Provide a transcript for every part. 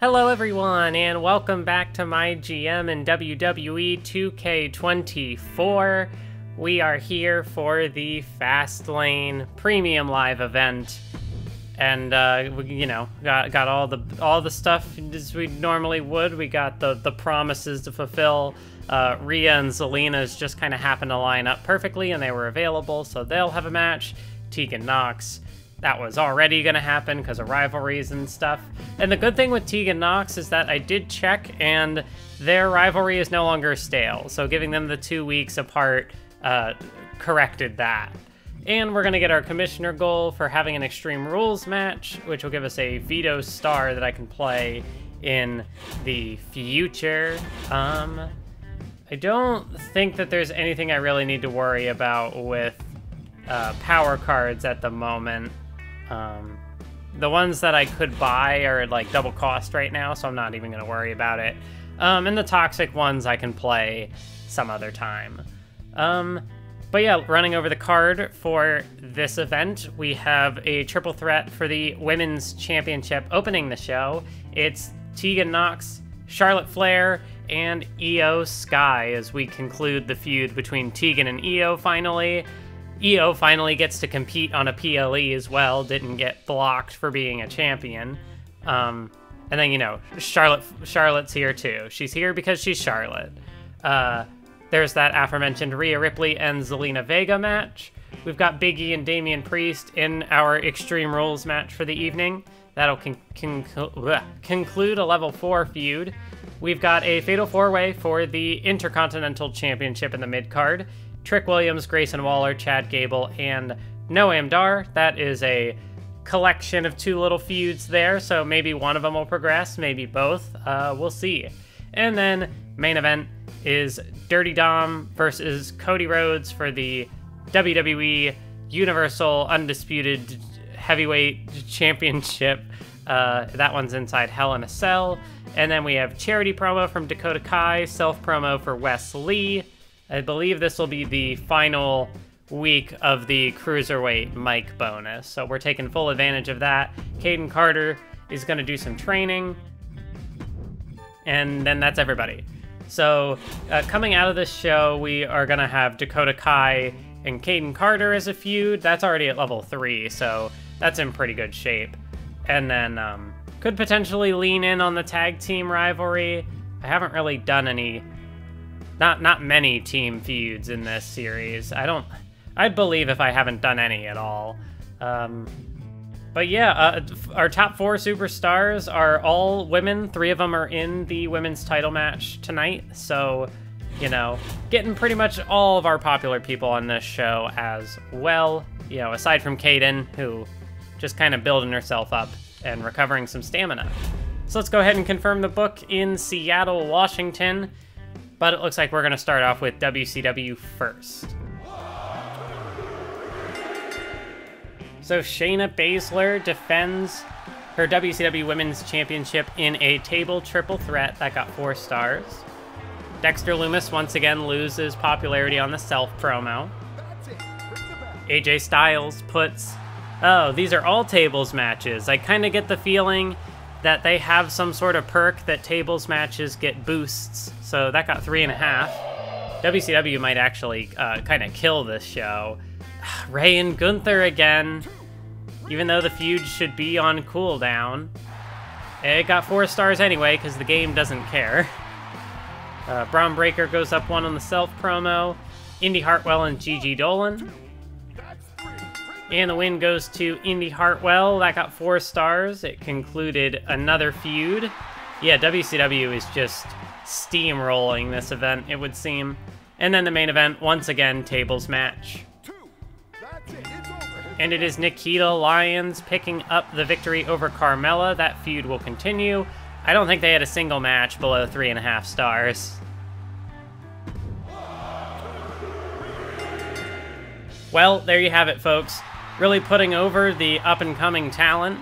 Hello everyone, and welcome back to MyGM and WWE 2K24. We are here for the Fastlane Premium Live event, and we, got all the stuff as we normally would. We got the promises to fulfill. Rhea and Zelina's just kind of happened to line up perfectly, and they were available, so they'll have a match. Tegan Nox. That was already going to happen because of rivalries and stuff. And the good thing with Tegan Nox is that I did check, and their rivalry is no longer stale. So giving them the 2 weeks apart corrected that. And we're going to get our commissioner goal for having an Extreme Rules match, which will give us a veto star that I can play in the future. I don't think that there's anything I really need to worry about with power cards at the moment. The ones that I could buy are like double cost right now, so I'm not even going to worry about it. And the toxic ones I can play some other time. But yeah, running over the card for this event, we have a triple threat for the Women's Championship opening the show. It's Tegan Nox, Charlotte Flair, and Io Sky as we conclude the feud between Tegan and Io finally. Io finally gets to compete on a PLE as well, didn't get blocked for being a champion. And then, Charlotte's here too. She's here because she's Charlotte. There's that aforementioned Rhea Ripley and Zelina Vega match. We've got Big E and Damian Priest in our Extreme Rules match for the evening. That'll conclude a level 4 feud. We've got a Fatal 4-Way for the Intercontinental Championship in the mid-card. Trick Williams, Grayson Waller, Chad Gable, and Noam Dar. That is a collection of 2 little feuds there, so maybe one of them will progress, maybe both. We'll see. And then main event is Dirty Dom versus Cody Rhodes for the WWE Universal Undisputed Heavyweight Championship. That one's inside Hell in a Cell. And then we have charity promo from Dakota Kai, self promo for Wes Lee. I believe this will be the final week of the Cruiserweight mic bonus, so we're taking full advantage of that. Caden Carter is going to do some training, and then that's everybody. So coming out of this show, we are going to have Dakota Kai and Caden Carter as a feud. That's already at level 3, so that's in pretty good shape. And then could potentially lean in on the tag team rivalry. I haven't really done any... Not many team feuds in this series. I'd believe if I haven't done any at all. But yeah, our top 4 superstars are all women. 3 of them are in the women's title match tonight. So, getting pretty much all of our popular people on this show as well. Aside from Kaden, who just kind of building herself up and recovering some stamina. So let's go ahead and confirm the book in Seattle, Washington. But it looks like we're going to start off with WCW first. So Shayna Baszler defends her WCW Women's Championship in a table triple threat that got 4 stars. Dexter Lumis once again loses popularity on the self promo. AJ Styles puts, oh, these are all tables matches. I kind of get the feeling that they have some sort of perk that tables matches get boosts, so that got 3.5. WCW might actually kind of kill this show. Ray and Gunther again, even though the feud should be on cooldown. It got 4 stars anyway, because the game doesn't care. Braun Breaker goes up 1 on the self promo. Indy Hartwell and Gigi Dolan. And the win goes to Indy Hartwell. That got 4 stars. It concluded another feud. Yeah, WCW is just steamrolling this event, it would seem. And then the main event, once again, tables match. And it is Nikita Lyons picking up the victory over Carmella. That feud will continue. I don't think they had a single match below 3.5 stars. Well, there you have it, folks. Really putting over the up-and-coming talent.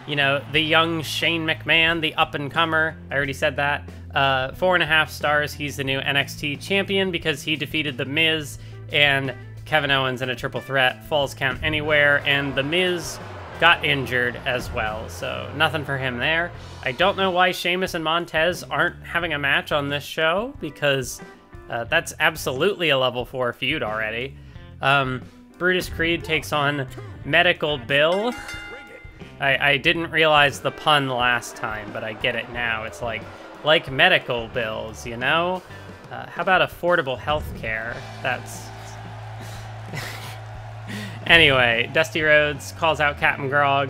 The young Shane McMahon, the up-and-comer. I already said that. 4.5 stars. He's the new NXT champion because he defeated The Miz and Kevin Owens in a triple threat. Falls count anywhere. And The Miz got injured as well, so nothing for him there. I don't know why Sheamus and Montez aren't having a match on this show, because that's absolutely a level 4 feud already. Brutus Creed takes on Medical Bill. I didn't realize the pun last time, but I get it now. It's like medical bills, you know? How about affordable health care? That's... Anyway, Dusty Rhodes calls out Captain Grog.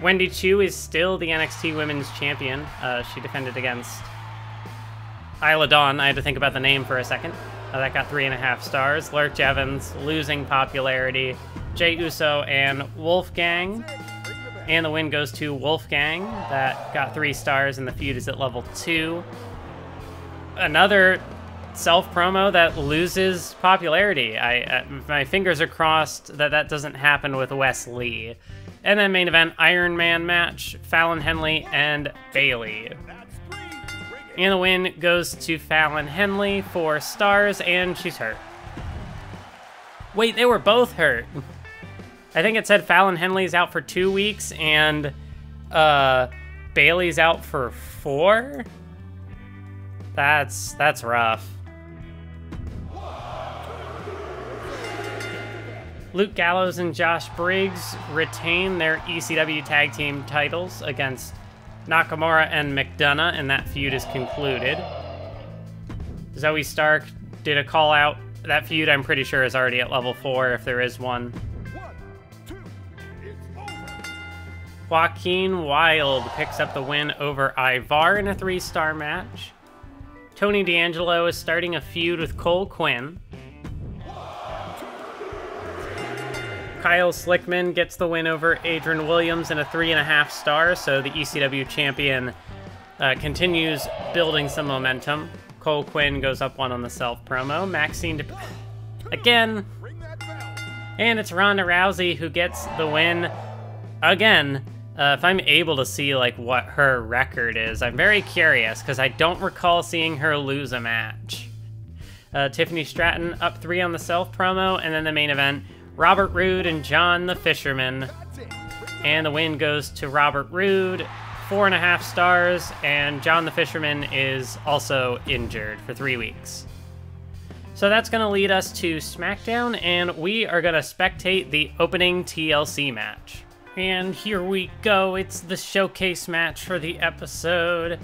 Wendy Chu is still the NXT Women's Champion. She defended against Isla Dawn. I had to think about the name for a second. That got 3.5 stars. Lurch Evans losing popularity. Jey Uso and Wolfgang. And the win goes to Wolfgang. That got 3 stars, and the feud is at level 2. Another self-promo that loses popularity. My fingers are crossed that doesn't happen with Wes Lee. And then main event, Iron Man match, Fallon Henley and Bayley. And the win goes to Fallon Henley, 4 stars, and she's hurt. Wait, they were both hurt. I think it said Fallon Henley's out for 2 weeks and Bayley's out for 4? That's rough. Luke Gallows and Josh Briggs retain their ECW tag team titles against Nakamura and McDonough, and that feud is concluded. Zoe Stark did a call out. That feud, I'm pretty sure, is already at level 4 if there is one. Joaquin Wilde picks up the win over Ivar in a 3-star match. Tony D'Angelo is starting a feud with Cole Quinn. Kyle Slickman gets the win over Adrian Williams in a 3.5 stars, so the ECW champion continues building some momentum. Cole Quinn goes up 1 on the self-promo. Maxine again. And it's Ronda Rousey who gets the win again. If I'm able to see like what her record is, I'm very curious because I don't recall seeing her lose a match. Tiffany Stratton up 3 on the self-promo, and then the main event, Robert Roode and John the Fisherman. And the win goes to Robert Roode, 4.5 stars, and John the Fisherman is also injured for 3 weeks. So that's going to lead us to SmackDown, and we are going to spectate the opening TLC match. And here we go, it's the showcase match for the episode.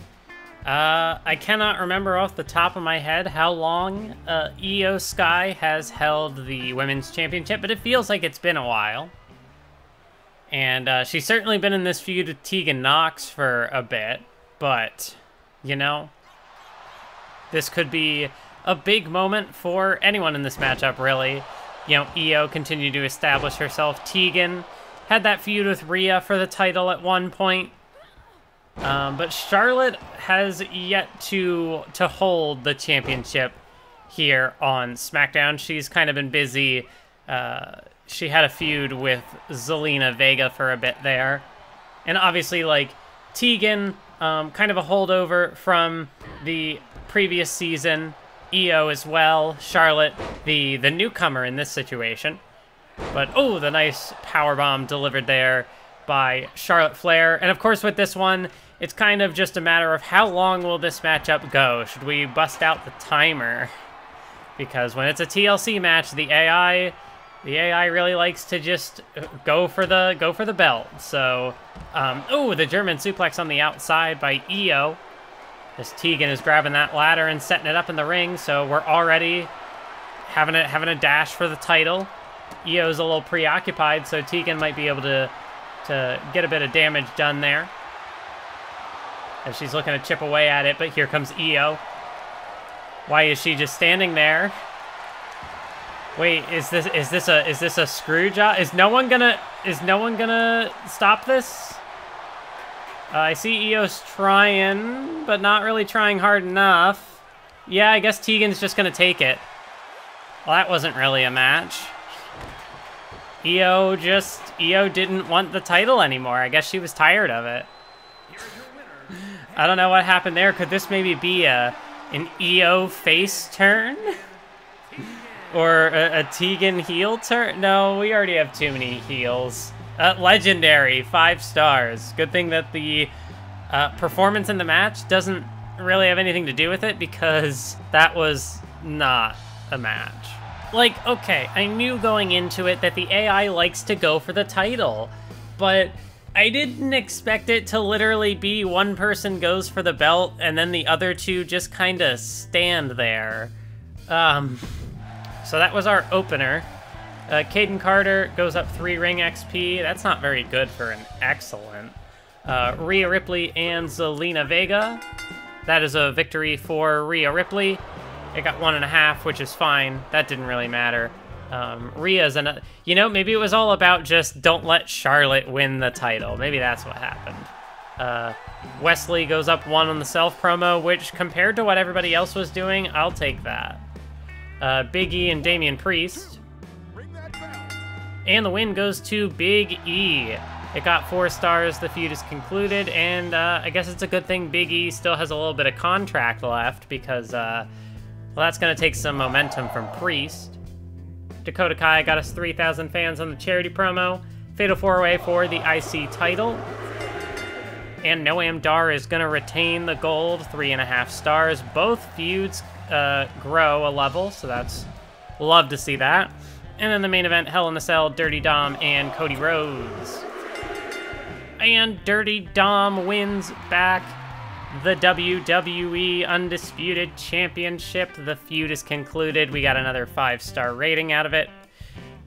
I cannot remember off the top of my head how long Io Sky has held the Women's Championship, but it feels like it's been a while. And she's certainly been in this feud with Tegan Nox for a bit, but, you know, this could be a big moment for anyone in this matchup, really. You know, Io continued to establish herself. Tegan had that feud with Rhea for the title at one point. But Charlotte has yet to hold the championship here on SmackDown. She's kind of been busy. She had a feud with Zelina Vega for a bit there. And obviously, like, Tegan, kind of a holdover from the previous season. Io as well. Charlotte, the newcomer in this situation. But, oh, the nice powerbomb delivered there by Charlotte Flair. And, of course, with this one, it's kind of just a matter of how long will this matchup go? Should we bust out the timer? Because when it's a TLC match, the AI really likes to just go for the belt. So, oh, the German suplex on the outside by Io. As Tegan is grabbing that ladder and setting it up in the ring, so we're already having a dash for the title. Io's a little preoccupied, so Tegan might be able to get a bit of damage done there. As she's looking to chip away at it, but here comes Io. Why is she just standing there? Wait, is this a screw job? Is no one gonna stop this? I see Io's trying, but not really trying hard enough. Yeah, I guess Tegan's just gonna take it. Well, that wasn't really a match. Io didn't want the title anymore. I guess she was tired of it. I don't know what happened there. Could this maybe be an Io face turn? Or a Tegan heel turn? No, we already have too many heels. Legendary, 5 stars. Good thing that the performance in the match doesn't really have anything to do with it, because that was not a match. Like, okay, I knew going into it that the AI likes to go for the title, but I didn't expect it to literally be one person goes for the belt and then the other two just kind of stand there. So that was our opener. Caden Carter goes up 3 ring XP. That's not very good for an excellent. Rhea Ripley and Zelina Vega. That is a victory for Rhea Ripley. It got 1.5, which is fine. That didn't really matter. Rhea's another... You know, maybe it was all about just don't let Charlotte win the title. Maybe that's what happened. Wesley goes up 1 on the self promo, which compared to what everybody else was doing, I'll take that. Big E and Damian Priest. And the win goes to Big E. It got 4 stars, the feud is concluded, and I guess it's a good thing Big E still has a little bit of contract left, because, well, that's going to take some momentum from Priest. Dakota Kai got us 3,000 fans on the charity promo. Fatal 4-Way for the IC title. And Noam Dar is going to retain the gold, 3.5 stars. Both feuds grow a level, so that's... Love to see that. And then the main event, Hell in a Cell, Dirty Dom, and Cody Rhodes. And Dirty Dom wins back the WWE Undisputed Championship. The feud is concluded. We got another 5-star rating out of it.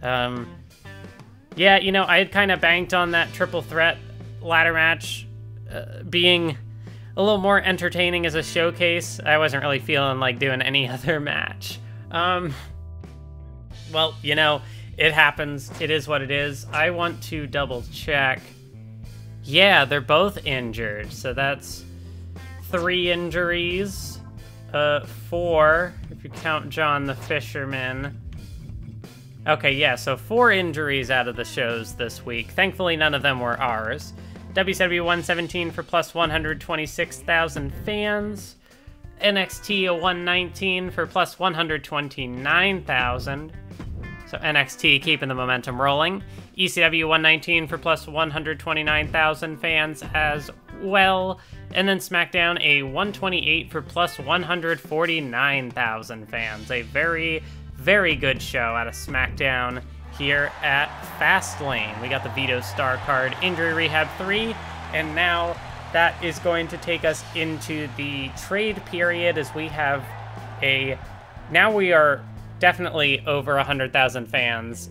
Yeah, you know, I had kind of banked on that triple threat ladder match being a little more entertaining as a showcase. I wasn't really feeling like doing any other match. Well, you know, it happens. It is what it is. I want to double check. Yeah, they're both injured, so that's 3 injuries. 4, if you count John the Fisherman. Okay, yeah, so 4 injuries out of the shows this week. Thankfully, none of them were ours. WCW 117 for plus 126,000 fans. NXT a 119 for plus 129,000. So NXT keeping the momentum rolling. ECW 119 for plus 129,000 fans as well. And then SmackDown a 128 for plus 149,000 fans. A very, very good show out of SmackDown here at Fastlane. We got the Vito Star card, Injury Rehab 3, and now that is going to take us into the trade period as we have a... Now we are definitely over 100,000 fans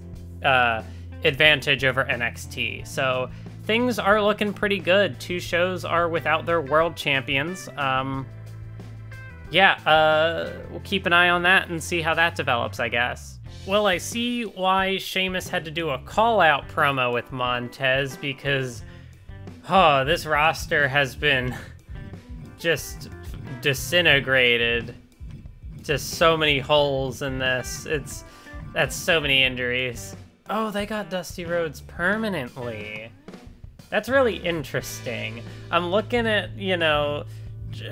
advantage over NXT. So things are looking pretty good. 2 shows are without their world champions. Yeah, we'll keep an eye on that and see how that develops, I guess. Well, I see why Sheamus had to do a call-out promo with Montez, because, oh, this roster has been just disintegrated. Just so many holes in this. That's so many injuries. Oh, they got Dusty Rhodes permanently. That's really interesting. I'm looking at, you know,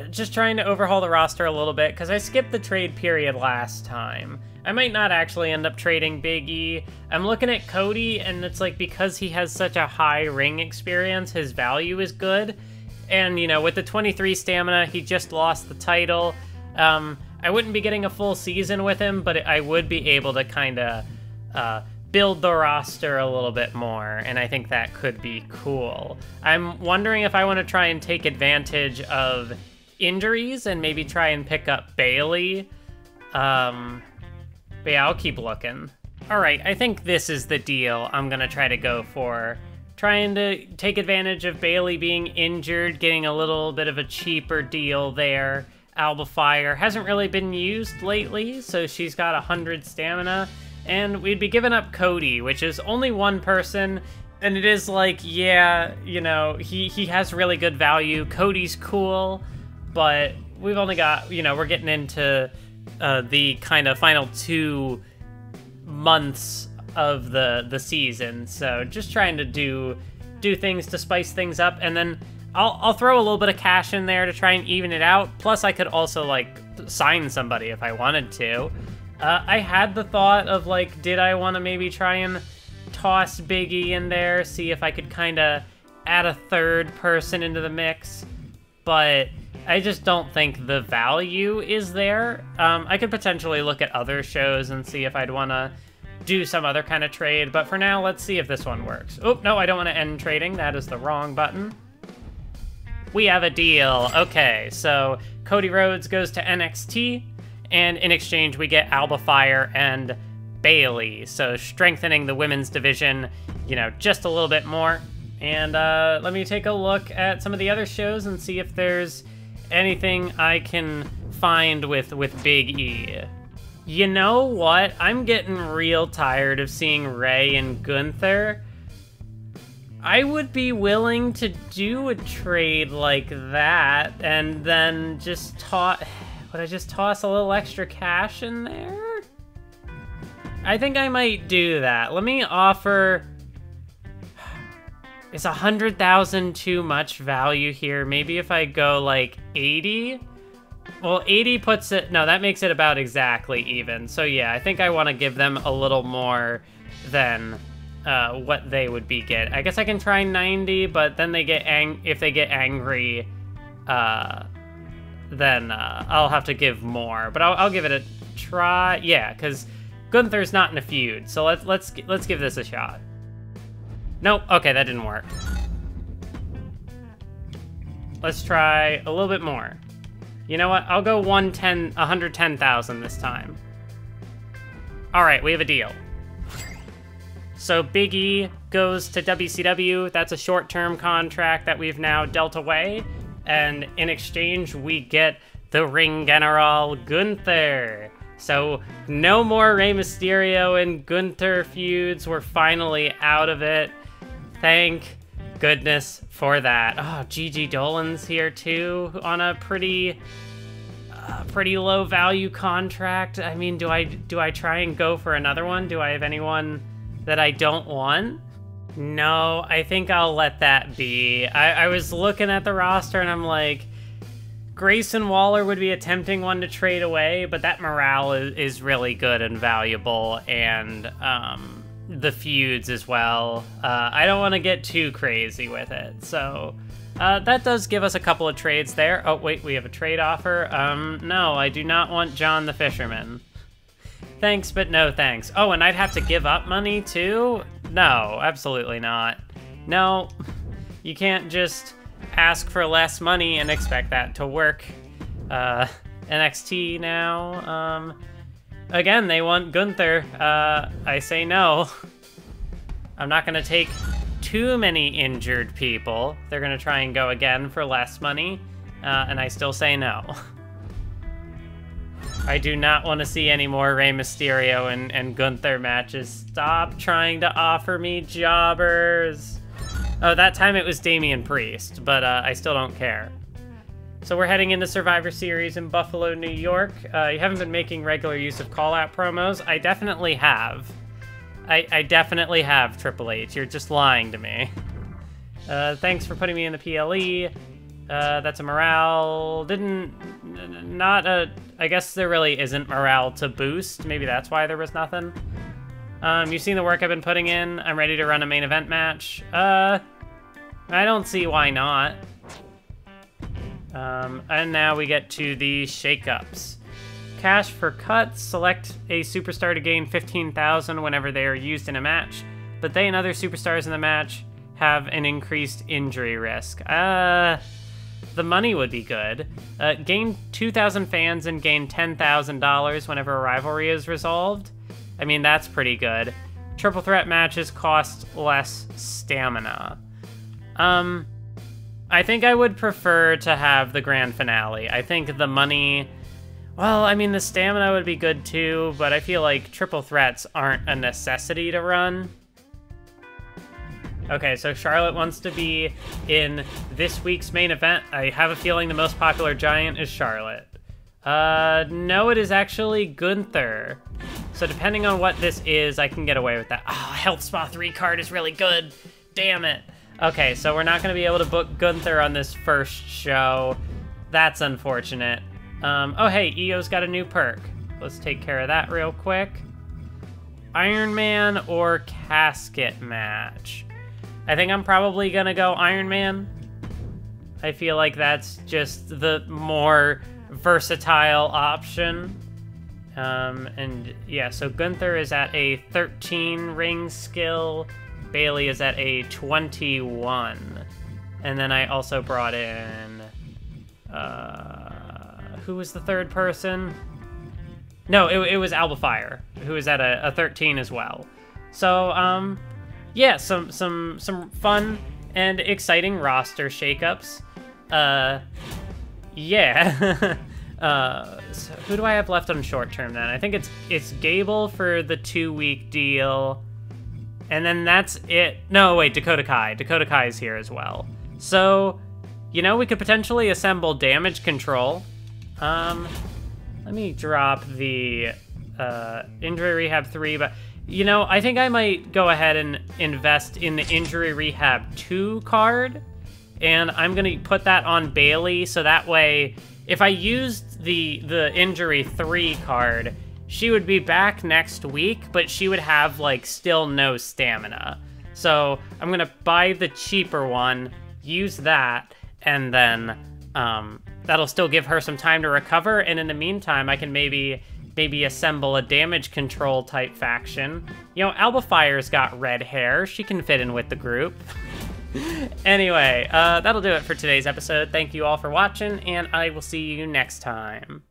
just trying to overhaul the roster a little bit, because I skipped the trade period last time. I might not actually end up trading Big E. I'm looking at Cody, and it's like, because he has such a high ring experience, his value is good. And, you know, with the 23 stamina, he just lost the title. I wouldn't be getting a full season with him, but I would be able to kind of build the roster a little bit more, and I think that could be cool. I'm wondering if I want to try and take advantage of injuries and maybe try and pick up Bayley. But yeah, I'll keep looking. All right, I think this is the deal I'm going to try to go for. Trying to take advantage of Bayley being injured, getting a little bit of a cheaper deal there. Alba Fire hasn't really been used lately, so she's got 100 stamina. And we'd be giving up Cody, which is only 1 person. And it is like, yeah, you know, he has really good value. Cody's cool, but we've only got, you know, we're getting into the kind of final 2 months of the season. So just trying to do things to spice things up, and then I'll throw a little bit of cash in there to try and even it out. Plus, I could also, like, sign somebody if I wanted to. I had the thought of, like, did I want to maybe try and toss Big E in there, see if I could kind of add a third person into the mix, but I just don't think the value is there. I could potentially look at other shows and see if I'd want to do some other kind of trade, but for now, let's see if this one works. Oh, no, I don't want to end trading. That is the wrong button. We have a deal. Okay, so Cody Rhodes goes to NXT, and in exchange, we get Alba Fire and Bayley, so strengthening the women's division, you know, just a little bit more. And let me take a look at some of the other shows and see if there's anything I can find with Big E. You know what? I'm getting real tired of seeing Ray and Gunther. I would be willing to do a trade like that and then just would I just toss a little extra cash in there? I think I might do that. Let me offer... Is 100,000 too much value here? Maybe if I go like 80? Well, 80 puts it... No, that makes it about exactly even. So yeah, I think I want to give them a little more than what they would be get. I guess I can try 90, but then they get if they get angry, then I'll have to give more. But I'll give it a try. Yeah, because Gunther's not in a feud, so let's give this a shot. Nope. Okay, that didn't work. Let's try a little bit more. You know what? I'll go 110,000 this time. All right, we have a deal. So Big E goes to WCW. That's a short-term contract that we've now dealt away. And in exchange, we get the Ring General Gunther. So no more Rey Mysterio and Gunther feuds. We're finally out of it. Thank goodness for that. Oh, Gigi Dolan's here too on a pretty low value contract. I mean, do I try and go for another one? Do I have anyone that I don't want? No, I think I'll let that be. I was looking at the roster and I'm like, Grayson Waller would be a tempting one to trade away, but that morale is really good and valuable, and the feuds as well. I don't want to get too crazy with it, so that does give us a couple of trades there. Oh, wait, we have a trade offer. No, I do not want John the Fisherman. Thanks, but no thanks. Oh, and I'd have to give up money too? No, absolutely not. No, you can't just ask for less money and expect that to work. NXT now. Again, they want Gunther. I say no. I'm not gonna take too many injured people. They're gonna try and go again for less money, and I still say no. I do not want to see any more Rey Mysterio and Gunther matches. Stop trying to offer me jobbers. Oh, that time it was Damian Priest, but I still don't care. So we're heading into Survivor Series in Buffalo, New York. You haven't been making regular use of call-out promos. I definitely have. I definitely have, Triple H. You're just lying to me. Thanks for putting me in the PLE. That's a morale. I guess there really isn't morale to boost. Maybe that's why there was nothing. You've seen the work I've been putting in. I'm ready to run a main event match. I don't see why not. And now we get to the shakeups. Cash for cuts. Select a superstar to gain 15,000 whenever they are used in a match, but they and other superstars in the match have an increased injury risk. The money would be good. Gain 2,000 fans and gain $10,000 whenever a rivalry is resolved. I mean, that's pretty good. Triple threat matches cost less stamina. I think I would prefer to have the grand finale. I think the money... Well, I mean, the stamina would be good too, but I feel like triple threats aren't a necessity to run. Okay, so Charlotte wants to be in this week's main event. I have a feeling the most popular giant is Charlotte. No, it is actually Gunther. So depending on what this is, I can get away with that. Oh, Health Spa 3 card is really good. Damn it. Okay, so we're not going to be able to book Gunther on this first show. That's unfortunate. Oh, hey, Io's got a new perk. let's take care of that real quick. Iron Man or casket match? I think I'm probably gonna go Iron Man. I feel like that's just the more versatile option. And yeah, so Gunther is at a 13 ring skill. Bailey is at a 21. And then I also brought in, who was the third person? No, it was Alba Fire, who was at a 13 as well. So, yeah, some fun and exciting roster shakeups. Yeah. So who do I have left on short term then? I think it's Gable for the 2-week deal. And then that's it. No, wait, Dakota Kai. Dakota Kai is here as well. So, you know, we could potentially assemble damage control. Let me drop the injury rehab 3, but you know, I think I might go ahead and invest in the injury rehab 2 card, and I'm gonna put that on Bailey, so that way, if I used the injury 3 card, she would be back next week, but she would have like still no stamina. So I'm gonna buy the cheaper one, use that, and then that'll still give her some time to recover, and in the meantime, I can maybe assemble a damage control type faction. You know, Alba Fire's got red hair. She can fit in with the group. Anyway, that'll do it for today's episode. Thank you all for watching, and I will see you next time.